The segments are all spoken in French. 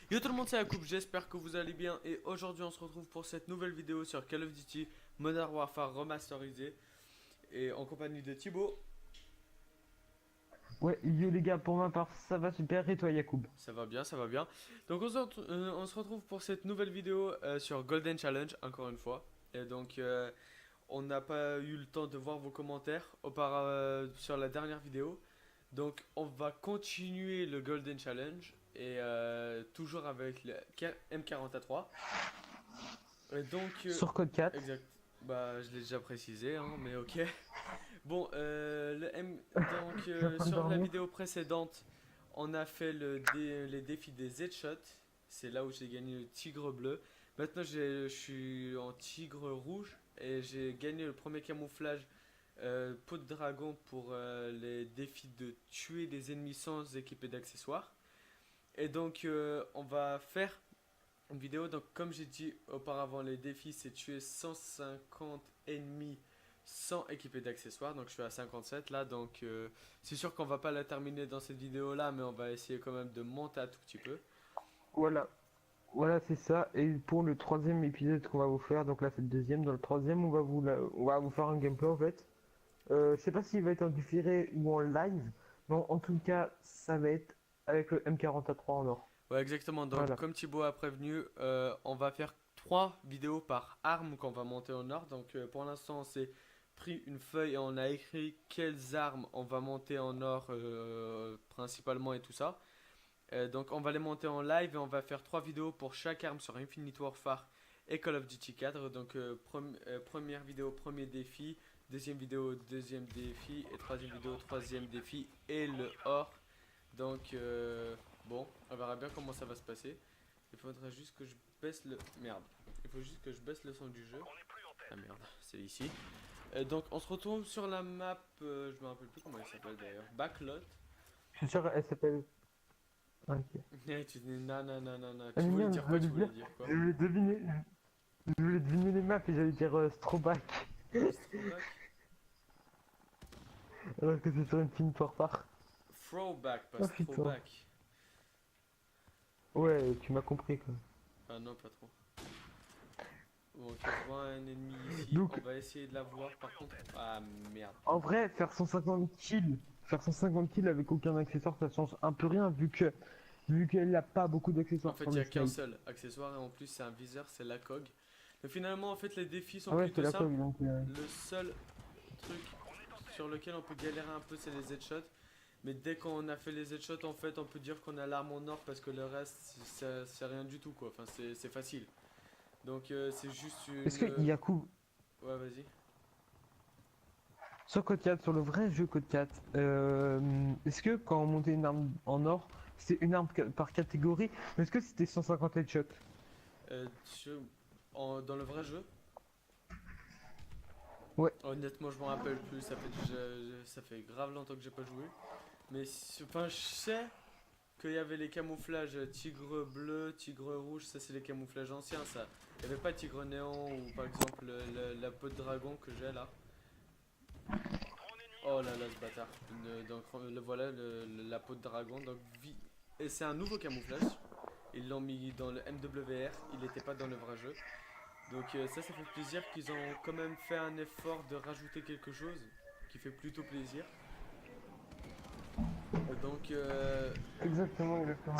Yo tout le monde, c'est Yacoub, j'espère que vous allez bien et aujourd'hui on se retrouve pour cette nouvelle vidéo sur Call of Duty Modern Warfare remasterisé et en compagnie de Thibaut. Ouais, yo les gars, pour ma part, ça va super, et toi Yacoub? Ça va bien, ça va bien. Donc on se retrouve pour cette nouvelle vidéo sur Golden Challenge encore une fois. Et donc on n'a pas eu le temps de voir vos commentaires sur la dernière vidéo. Donc on va continuer le Golden Challenge et toujours avec le M40A3. Et donc, Sur code 4. exact. Bah, je l'ai déjà précisé, hein, mais ok. Bon, donc, Je suis en train de sur la dormir. vidéo précédente, on a fait les défis des headshots. C'est là où j'ai gagné le tigre bleu. Maintenant, je suis en tigre rouge et j'ai gagné le premier camouflage peau de dragon pour les défis de tuer des ennemis sans équiper d'accessoires. Et donc, on va faire une vidéo. Donc, comme j'ai dit auparavant, les défis c'est tuer 150 ennemis sans équiper d'accessoires. Donc, je suis à 57 là. Donc, c'est sûr qu'on va pas la terminer dans cette vidéo là, mais on va essayer quand même de monter un tout petit peu. Voilà, voilà c'est ça. Et pour le troisième épisode qu'on va vous faire, donc là c'est le deuxième, dans le troisième on va vous faire un gameplay en fait. Je sais pas s'il va être en différé ou en live, mais en tout cas ça va être avec le M40A3 en or. Ouais, exactement. Donc, Voilà. comme Thibaut a prévenu, on va faire 3 vidéos par arme qu'on va monter en ordre. Donc, pour l'instant, on s'est pris une feuille et on a écrit quelles armes on va monter en or principalement et tout ça. Donc, on va les monter en live et on va faire 3 vidéos pour chaque arme sur Infinite Warfare et Call of Duty 4. Donc, première vidéo, premier défi. Deuxième vidéo, deuxième défi. Et troisième vidéo, troisième défi. Et le or. Donc, bon, on verra bien comment ça va se passer. Il faudrait juste que je baisse le... Merde. Il faut juste que je baisse le son du jeu. Ah merde, c'est ici. Donc, on se retrouve sur la map... je me rappelle plus comment elle s'appelle d'ailleurs. Backlot. Je suis sûr elle s'appelle. Ok. Tu dis non, non, non, non, non. Ah, Tu mais voulais non, dire quoi? Tu voulais dire quoi? je voulais deviner les maps et j'allais dire Stroback. Throwback? Alors que c'est sur une film pour part. Throwback, pas Oh putain. throwback. Ouais, tu m'as compris quoi. Ah non, pas trop. Bon, ok, je vois un ennemi ici. On Donc, va essayer de l'avoir par contre. Ah merde. en vrai, faire 150 kills avec aucun accessoire, ça change un peu rien vu qu'elle n'a pas beaucoup En d'accessoires fait, sur il n'y le a qu'un snipe. seul accessoire et en plus, c'est un viseur, c'est la COG. Donc finalement, en fait, les défis sont Ah ouais, c'est plutôt la simples. com donc. Le seul truc sur lequel on peut galérer un peu, c'est les headshots. Mais dès qu'on a fait les headshots, en fait, on peut dire qu'on a l'arme en or parce que le reste, c'est rien du tout, quoi. Enfin, c'est facile. Donc, c'est juste Est-ce une... que Yacoub, Ouais, vas-y. sur Code 4, sur le vrai jeu Code 4, est-ce que quand on montait une arme en or, c'était une arme par catégorie, mais est-ce que c'était 150 headshots? Euh, sur- dans le vrai jeu, Ouais, honnêtement, je m'en rappelle plus. Ça fait grave longtemps que j'ai pas joué. Mais, enfin, je sais qu'il y avait les camouflages tigre bleu, tigre rouge, ça c'est les camouflages anciens ça. Il n'y avait pas tigre néon ou par exemple la peau de dragon que j'ai là. Oh là là ce bâtard. Donc le voilà la peau de dragon. Et c'est un nouveau camouflage. Ils l'ont mis dans le MWR, il n'était pas dans le vrai jeu. Donc ça fait plaisir qu'ils ont quand même fait un effort de rajouter quelque chose qui fait plutôt plaisir. Donc, exactement, exactement.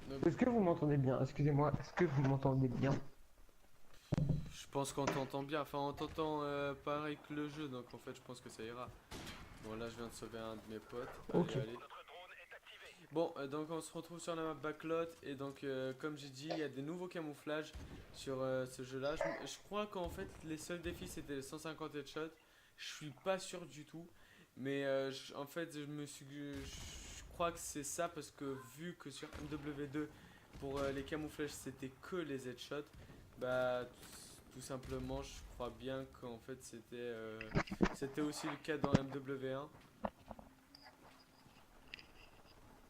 donc Est-ce que vous m'entendez bien? Excusez-moi, est-ce que vous m'entendez bien? je pense qu'on t'entend bien, enfin on t'entend pareil que le jeu, donc en fait je pense que ça ira. Bon là je viens de sauver un de mes potes, allez Ok. allez. Bon donc on se retrouve sur la map Backlot et donc comme j'ai dit il y a des nouveaux camouflages sur ce jeu là. Je crois qu'en fait les seuls défis c'était les 150 headshots, je suis pas sûr du tout. Mais en fait je crois que c'est ça parce que vu que sur MW2 pour les camouflages c'était que les headshots, bah tout simplement je crois bien qu'en fait c'était aussi le cas dans MW1.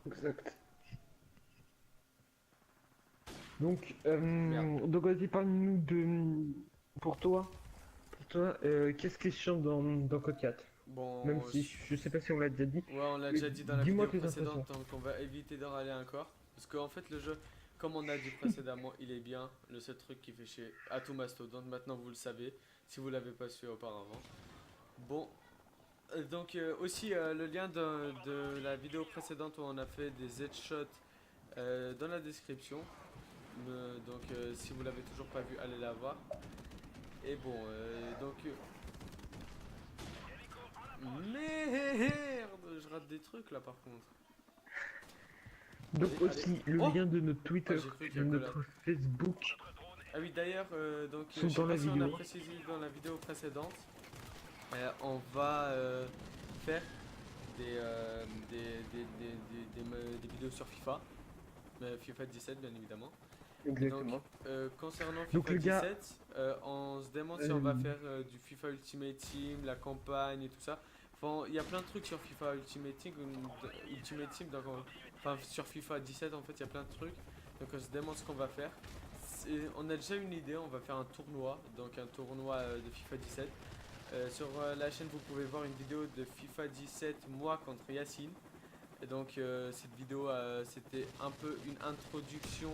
Exact. Donc, Merde. vas-y, parle-nous de... Pour toi, qu'est-ce qui est chiant dans Code 4? Même Bon, si je sais pas si on l'a déjà dit. ouais, on l'a Mais déjà dit dans la dis-moi vidéo tes précédente, impressions. donc on va éviter d'en râler encore. Parce qu'en fait, le jeu, comme on a dit précédemment, il est bien. Le seul truc qui fait chier à tout Mastodon, maintenant vous le savez, si vous l'avez pas su auparavant. Bon, donc aussi le lien de la vidéo précédente où on a fait des headshots dans la description. Donc si vous l'avez toujours pas vu, allez la voir. Et bon, merde, je rate des trucs là par contre. Donc Allez, allez. aussi le Oh! lien de notre Oh, Twitter j'ai cru et qu'il y de a collab. notre Facebook Ah oui, d'ailleurs, sont je sais dans la pas si on a vidéo. précisé dans la vidéo précédente, on va faire des, des vidéos sur FIFA, FIFA 17 bien évidemment. Et donc, Exactement. concernant Donc FIFA les gars, 17, on se demande si on va euh, faire du FIFA Ultimate Team, la campagne et tout ça. Enfin, il y a plein de trucs sur FIFA Ultimate Team, donc enfin sur FIFA 17 en fait il y a plein de trucs. Donc on se demande ce qu'on va faire. On a déjà une idée, on va faire un tournoi, donc un tournoi de FIFA 17. Sur la chaîne vous pouvez voir une vidéo de FIFA 17 moi contre Yacine. Et donc cette vidéo c'était un peu une introduction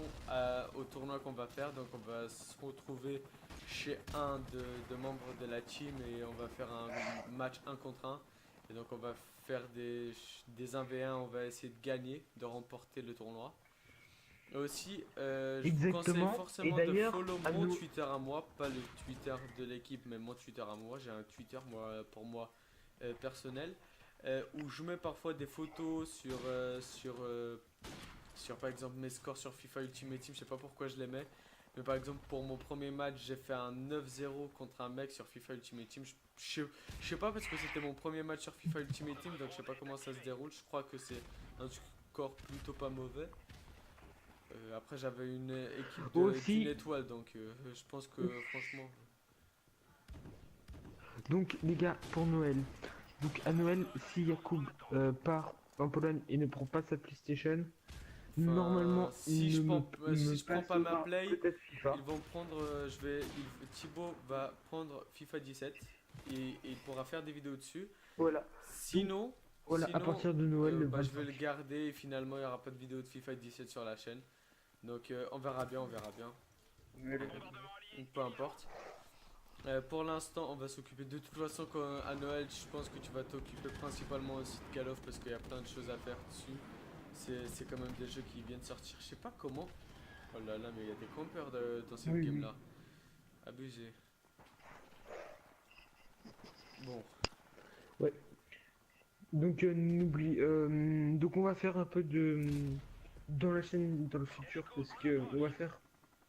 au tournoi qu'on va faire. Donc on va se retrouver chez un de membres de la team et on va faire un match 1 contre 1. Et donc on va faire des 1v1, on va essayer de gagner, de remporter le tournoi. Et aussi, je vous conseille exactement. Et forcément de d'ailleurs, follow à mon nous, Twitter à moi, pas le Twitter de l'équipe, mais mon Twitter à moi. J'ai un Twitter moi, pour moi personnel où je mets parfois des photos sur par exemple mes scores sur FIFA Ultimate Team. Je sais pas pourquoi je les mets, mais par exemple pour mon premier match, j'ai fait un 9-0 contre un mec sur FIFA Ultimate Team. Je sais pas parce que c'était mon premier match sur FIFA Ultimate Team, donc je sais pas comment ça se déroule. Je crois que c'est un score plutôt pas mauvais. Après, j'avais une équipe d'une aussi, étoile, donc je pense que franchement. donc les gars, pour Noël. Donc à Noël, si Yacoub part en Pologne et ne prend pas sa PlayStation, Enfin, normalement il si me je prends pas ma passera play, peut-être FIFA. ils vont prendre. Thibaut va prendre FIFA 17 et il pourra faire des vidéos dessus. Voilà. Donc Sinon, voilà, à partir de Noël le je vais le 25. garder et finalement il n'y aura pas de vidéo de FIFA 17 sur la chaîne. Donc on verra bien, on verra bien. Peu importe. Pour l'instant, on va s'occuper de toute façon à Noël. Je pense que tu vas t'occuper principalement aussi de Call of parce qu'il y a plein de choses à faire dessus. C'est quand même des jeux qui viennent sortir. Je sais pas comment. Oh là là, mais il y a des campeurs dans cette Oui, game oui. là. Abusé. Bon, Ouais. Donc donc on va faire un peu de dans la chaîne dans le futur parce que on va faire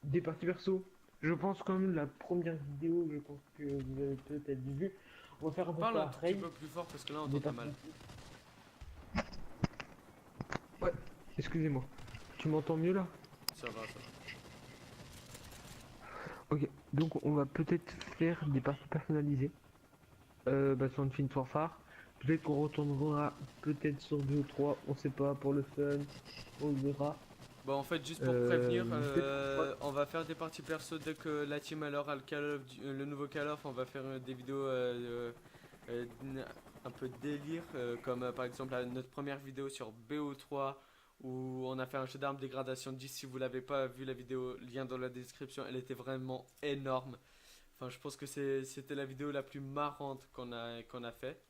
des parties perso. Je pense comme la première vidéo, je pense que vous avez peut-être vu. On va faire un peu parle un tout petit pareil, peu plus fort parce que là on des t'entend parties. mal. Ouais, excusez-moi. Tu m'entends mieux là? Ça va, ça va. Ok, donc on va peut-être faire des parties personnalisées sur Infinite Warfare. Peut-être qu'on retournera peut-être sur 2 ou 3, on sait pas, pour le fun, on verra. Bon, en fait, juste pour prévenir, Peut-être, ouais. on va faire des parties perso dès que la team alors a le, le nouveau Call of. On va faire des vidéos euh, un peu de délire, comme par exemple notre première vidéo sur BO3 où on a fait un jeu d'armes dégradation 10. Si vous l'avez pas vu la vidéo, lien dans la description, elle était vraiment énorme. Enfin, je pense que c'était la vidéo la plus marrante qu'on a fait.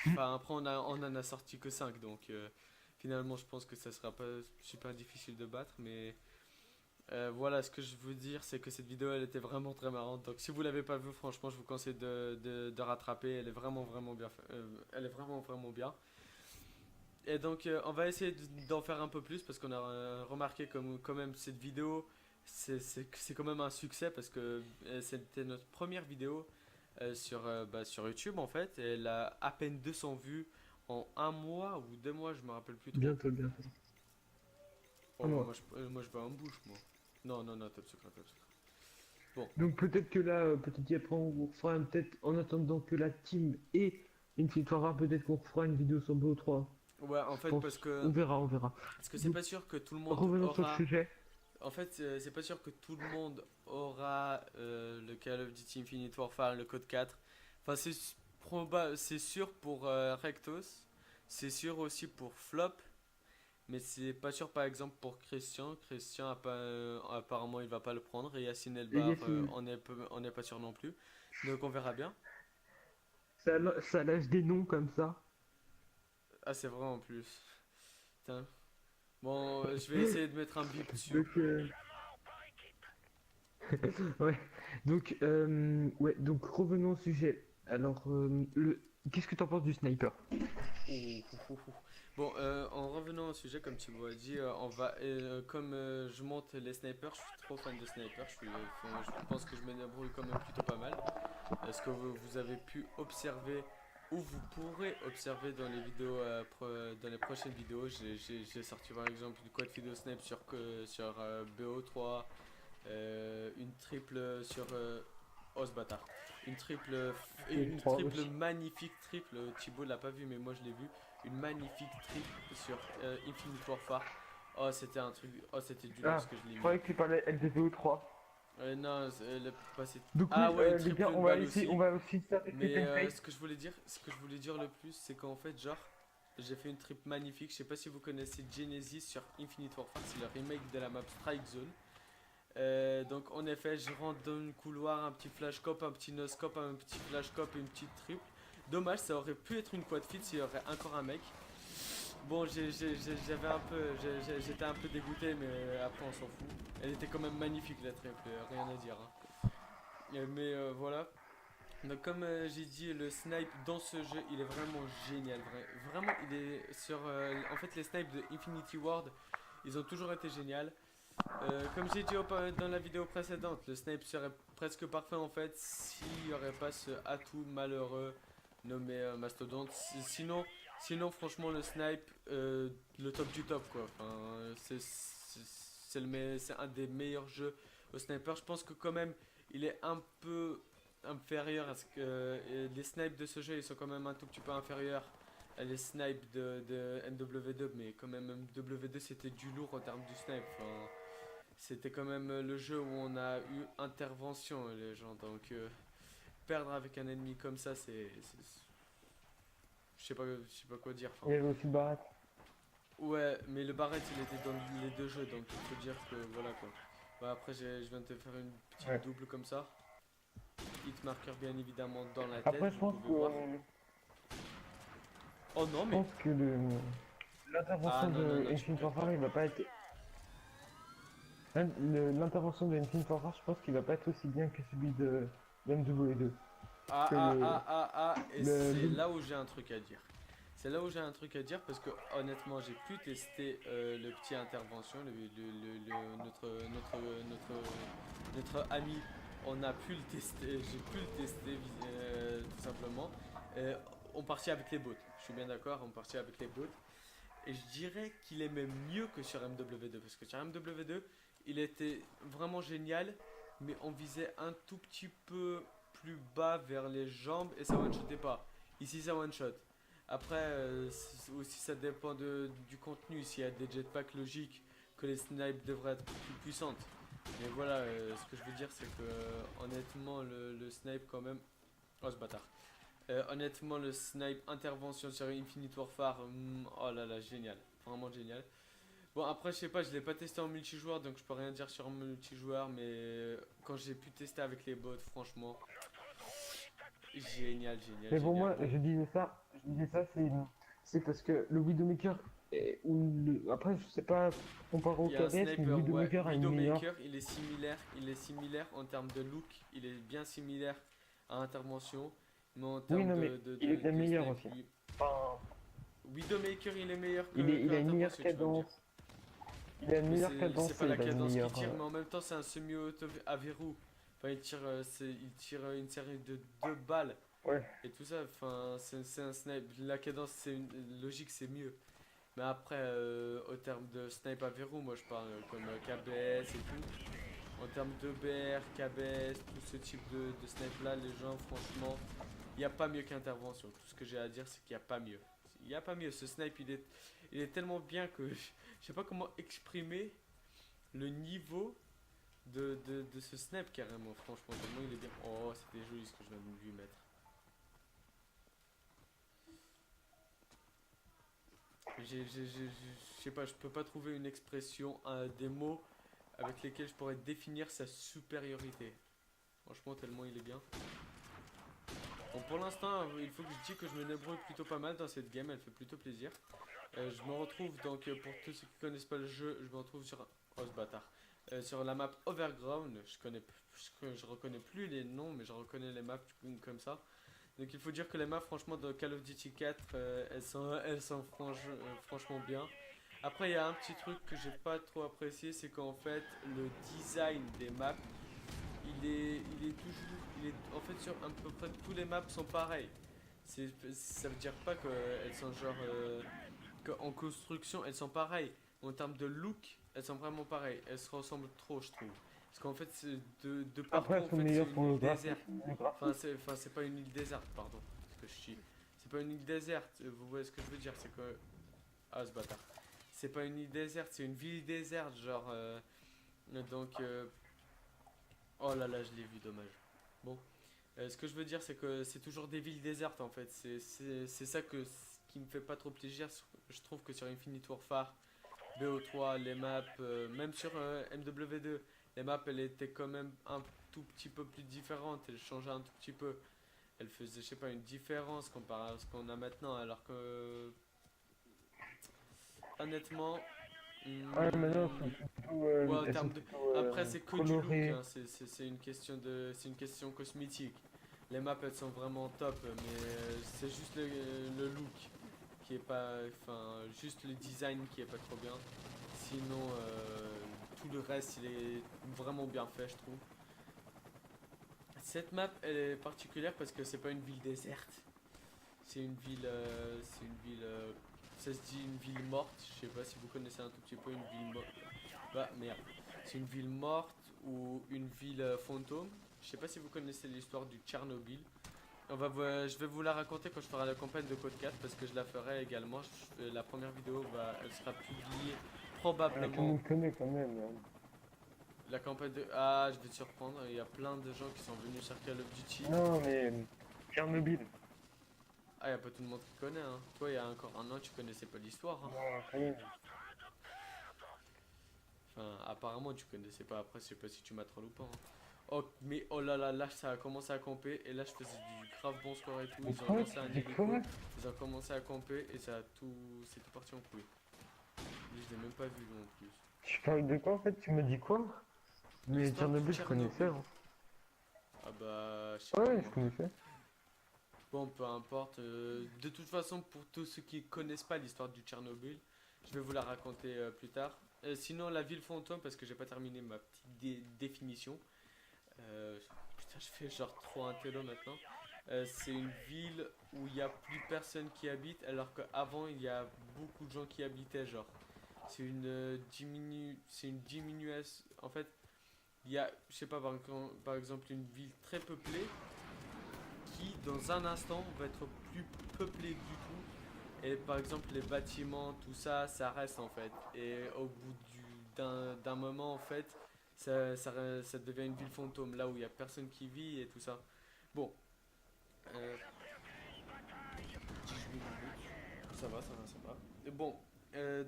Enfin, après, on en a sorti que 5 donc finalement, je pense que ça sera pas super difficile de battre. Mais voilà, ce que je veux dire, c'est que cette vidéo, elle était vraiment très marrante. Donc, si vous l'avez pas vue, franchement, je vous conseille de rattraper. Elle est vraiment, vraiment bien. Elle est vraiment, vraiment bien. Et donc, on va essayer d'en faire un peu plus parce qu'on a remarqué comme quand même cette vidéo, c'est quand même un succès parce que c'était notre première vidéo sur YouTube en fait. Et elle a à peine 200 vues en un mois ou 2 mois, je me rappelle plus trop. Bientôt, bientôt. Oh, Un mois. moi je vais en bouche, moi. Non, non, non, top secret, top secret. Bon, Donc peut-être que là, peut-être après on fera peut-être en attendant que la team ait une petite Warfare, peut-être qu'on fera une vidéo sur BO3. ouais, en Je fait, pense. On verra, on verra. parce que c'est Donc pas sûr que tout le monde revenons sur le aura. sujet. En fait, c'est pas sûr que tout le monde aura le Call of Duty Infinite Warfare, le code 4. Enfin, C'est sûr pour Rectos, c'est sûr aussi pour Flop, mais c'est pas sûr par exemple pour Christian. Christian apparemment il va pas le prendre et Yacine Et Elbar Yacine, on n'est pas sûr non plus. Donc on verra bien. ça lâche des noms comme ça. Ah c'est vrai en plus. Putain. Bon, je vais essayer de mettre un bip dessus. Donc, ouais. Donc revenons au sujet. Alors, qu'est-ce que t'en penses du sniper? Ouh, ouh, ouh, ouh. Bon, en revenant au sujet, comme tu m'as dit, comme je monte les snipers, je suis trop fan de snipers. Je pense que je me débrouille quand même plutôt pas mal. Ce que vous avez pu observer ou vous pourrez observer dans les vidéos, dans les prochaines vidéos, j'ai sorti par exemple une quad vidéo snipe sur BO3, une triple sur oh ce bâtard. Une triple, une Trois triple aussi. magnifique triple. Thibaut l'a pas vu, mais moi je l'ai vu. Une magnifique triple sur Infinite Warfare. Oh, c'était un truc. Oh, c'était du lourd Ah, ce que je l'ai je mis. croyais que tu parlais LTVO 3. Non, Donc ah oui, ouais, une les triple gars, une balle aussi. on va aussi s'arrêter Mais Template. ce que je voulais dire le plus, c'est qu'en fait, genre, j'ai fait une trip magnifique. Je sais pas si vous connaissez Genesis sur Infinite Warfare, c'est le remake de la map Strike Zone. Donc en effet, je rentre dans le couloir, un petit flash cop, un petit no scope, un petit flash cop et une petite triple. Dommage, ça aurait pu être une quad fit s'il y aurait encore un mec. Bon, j'avais un peu, j'étais un peu dégoûté, mais après on s'en fout. Elle était quand même magnifique la triple, rien à dire, hein. Mais voilà. Donc comme j'ai dit, le snipe dans ce jeu, il est vraiment génial. Vraiment, il est sur... en fait, les snipes de Infinity Ward, ils ont toujours été géniaux. Comme j'ai dit dans la vidéo précédente, le snipe serait presque parfait en fait s'il n'y aurait pas ce atout malheureux nommé Mastodonte. Sinon, franchement, le snipe, le top du top quoi. Enfin, c'est un des meilleurs jeux au sniper. Je pense que quand même, il est un peu inférieur à ce que les snipes de ce jeu, ils sont quand même un tout petit peu inférieurs à les snipes de MW2, mais quand même MW2 c'était du lourd en termes du snipe. Enfin, c'était quand même le jeu où on a eu intervention, les gens. Donc, perdre avec un ennemi comme ça, je sais pas quoi dire. Il Enfin, y avait aussi Barat. ouais, mais le Barret, il était dans les deux jeux, donc il faut dire que voilà quoi. Bah, après, je viens de te faire une petite Ouais. double comme ça. Hit marker, bien évidemment, dans la tête, Après, vous pouvez voir. Oh non, je mais. pense que Ah l'intervention non, non, de non, tu me Infinite rêves Warfare, pas. il va pas être. L'intervention de Infinite Warfare, je pense qu'il va pas être aussi bien que celui de MW2. Ah, Que ah, ah, ah, ah, et c'est le- là où j'ai un truc à dire. C'est là où j'ai un truc à dire parce que honnêtement j'ai pu tester le petit intervention, notre ami, on a pu le tester, j'ai pu le tester tout simplement. On partit avec les bots, je suis bien d'accord, on partit avec les bots. Et je dirais qu'il est même mieux que sur MW2 parce que sur MW2 il était vraiment génial, mais on visait un tout petit peu plus bas vers les jambes et ça one-shotait pas. Ici ça one-shot. Après, aussi ça dépend du contenu. S'il y a des jetpacks logiques, que les snipes devraient être plus puissantes. Mais voilà, ce que je veux dire, c'est que honnêtement, le snipe quand même. Oh ce bâtard. Honnêtement, le snipe intervention sur Infinite Warfare, oh là là, génial. Vraiment génial. Bon, après, je sais pas, je l'ai pas testé en multijoueur, donc je peux rien dire sur un multijoueur, mais quand j'ai pu tester avec les bots, franchement, génial, génial, Mais pour génial. moi, Bon, je disais ça, c'est parce que le Widowmaker, après, je sais pas comparer au il y a un KBS, mais le sniper, ouais, Widowmaker a une meilleure. Widowmaker, il est similaire en termes de look, il est bien similaire à Intervention, mais en Oui, termes non, mais il est bien de meilleur snipe, aussi. lui, Enfin, Widowmaker, il est meilleur il que a une meilleure Intervention, tu vas me dire. cadence. Il a une Mais meilleure c'est cadence pas et la il a une cadence qu'il meilleure. tire, mais en même temps, c'est un semi-auto à verrou. Enfin, il tire une série de deux balles Ouais. et tout ça. Enfin, c'est un snipe. La cadence, c'est une logique, c'est mieux. Mais après, au terme de snipe à verrou, moi je parle comme KBS et tout. En termes de BR, KBS, tout ce type de snipe là, les gens, franchement, il n'y a pas mieux qu'intervention. Tout ce que j'ai à dire, c'est qu'il n'y a pas mieux. Il n'y a pas mieux. Ce snipe, il est tellement bien que je sais pas comment exprimer le niveau de ce snipe carrément. Franchement, tellement il est bien. Oh, c'était joli ce que je viens de lui mettre. Je sais pas, je peux pas trouver une expression, des mots avec lesquels je pourrais définir sa supériorité. Franchement, tellement il est bien. Bon, pour l'instant, il faut que je dise que je me débrouille plutôt pas mal dans cette game, elle fait plutôt plaisir. Je me retrouve donc, pour tous ceux qui connaissent pas le jeu, je me retrouve sur... Oh ce bâtard. Sur la map Overground, je reconnais plus les noms, mais je reconnais les maps comme ça. Donc il faut dire que les maps, franchement, de Call of Duty 4, elles sont franchement bien. Après, il y a un petit truc que j'ai pas trop apprécié, c'est qu'en fait, le design des maps, en fait, sur à peu près tous les maps sont pareils. Ça veut dire pas qu'elles sont genre, qu'en construction, elles sont pareilles. En termes de look, elles sont vraiment pareilles. Elles se ressemblent trop, je trouve. Parce qu'en fait, de partout, Après, elles en sont fait, c'est meilleures pour une le île déserte. graphisme. Enfin, c'est pas une île déserte, pardon. Parce que je chie. C'est pas une île déserte. Vous voyez ce que je veux dire? C'est que... Ah, ce bâtard. C'est pas une île déserte, c'est une ville déserte, genre... donc... Oh là là, je l'ai vu, dommage. Bon. Ce que je veux dire, c'est que c'est toujours des villes désertes, en fait. C'est ça qui me fait pas trop plaisir. Je trouve que sur Infinite Warfare, BO3, les maps, même sur MW2, les maps, elles étaient quand même un tout petit peu plus différentes. Elles changeaient un tout petit peu. Elles faisaient, je sais pas, une différence comparé à ce qu'on a maintenant. Alors que... Honnêtement... Ouais, maintenant, c'est plutôt, ouais, en elles sont termes de... plutôt, Après, c'est que du look, colorées. hein. C'est une question c'est une question cosmétique. Les maps, elles sont vraiment top, mais c'est juste le look qui est pas... Enfin, juste le design qui est pas trop bien. Sinon, tout le reste, il est vraiment bien fait, je trouve. Cette map, elle est particulière parce que c'est pas une ville déserte. C'est une ville... ça se dit une ville morte. Je sais pas si vous connaissez un tout petit peu une ville morte. Bah, merde. C'est une ville morte ou une ville fantôme. Je sais pas si vous connaissez l'histoire du Tchernobyl. Je vais vous la raconter quand je ferai la campagne de Code 4 parce que je la ferai également. La première vidéo, elle sera publiée Tout le probablement. monde connaît quand même. Hein. La campagne de... Ah, je vais te surprendre. Il y a plein de gens qui sont venus sur Call of Duty. Non, mais Tchernobyl. Ah, il n'y a pas tout le monde qui connaît. Hein. Toi, il y a encore un an, tu connaissais pas l'histoire. Hein. Non, quand même. Enfin, apparemment, tu connaissais pas. Après, je sais pas si tu m'as troll ou pas. Hein. Oh, mais oh là là, là, ça a commencé à camper. Et là, je faisais du grave bon score et tout. Ils ont lancé un hélico. Ils ont commencé à camper et ça a tout. C'est tout parti en couille. Je l'ai même pas vu en plus. Tu parles de quoi en fait? Tu me dis quoi? Mais L'histoire du Tchernobyl, je connaissais. Hein. Ah bah, je sais Ouais, pas. je connaissais. Bon, peu importe. De toute façon, pour tous ceux qui connaissent pas l'histoire du Tchernobyl, je vais vous la raconter plus tard. Sinon, la ville fantôme, parce que j'ai pas terminé ma petite définition. Putain, je fais genre trop un télo maintenant. C'est une ville où il n'y a plus personne qui habite, alors qu'avant il y a beaucoup de gens qui habitaient. Genre, c'est une diminution. En fait, il y a, je sais pas, par exemple, une ville très peuplée qui, dans un instant, va être plus peuplée du tout. Et par exemple, les bâtiments, tout ça, ça reste en fait. Et au bout d'un moment, en fait, ça devient une ville fantôme, là où il n'y a personne qui vit et tout ça. Bon. 18 minutes. Ça va. Et bon,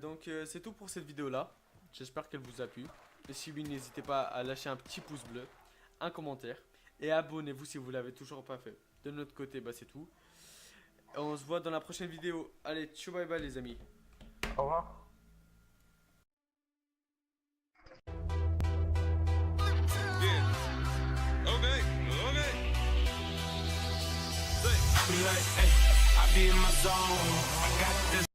donc c'est tout pour cette vidéo-là. J'espère qu'elle vous a plu. Et si oui, n'hésitez pas à lâcher un petit pouce bleu, un commentaire. Et abonnez-vous si vous l'avez toujours pas fait. De notre côté, bah c'est tout. Et on se voit dans la prochaine vidéo. Allez, ciao, bye bye les amis. Au revoir. I be in my zone. I got this.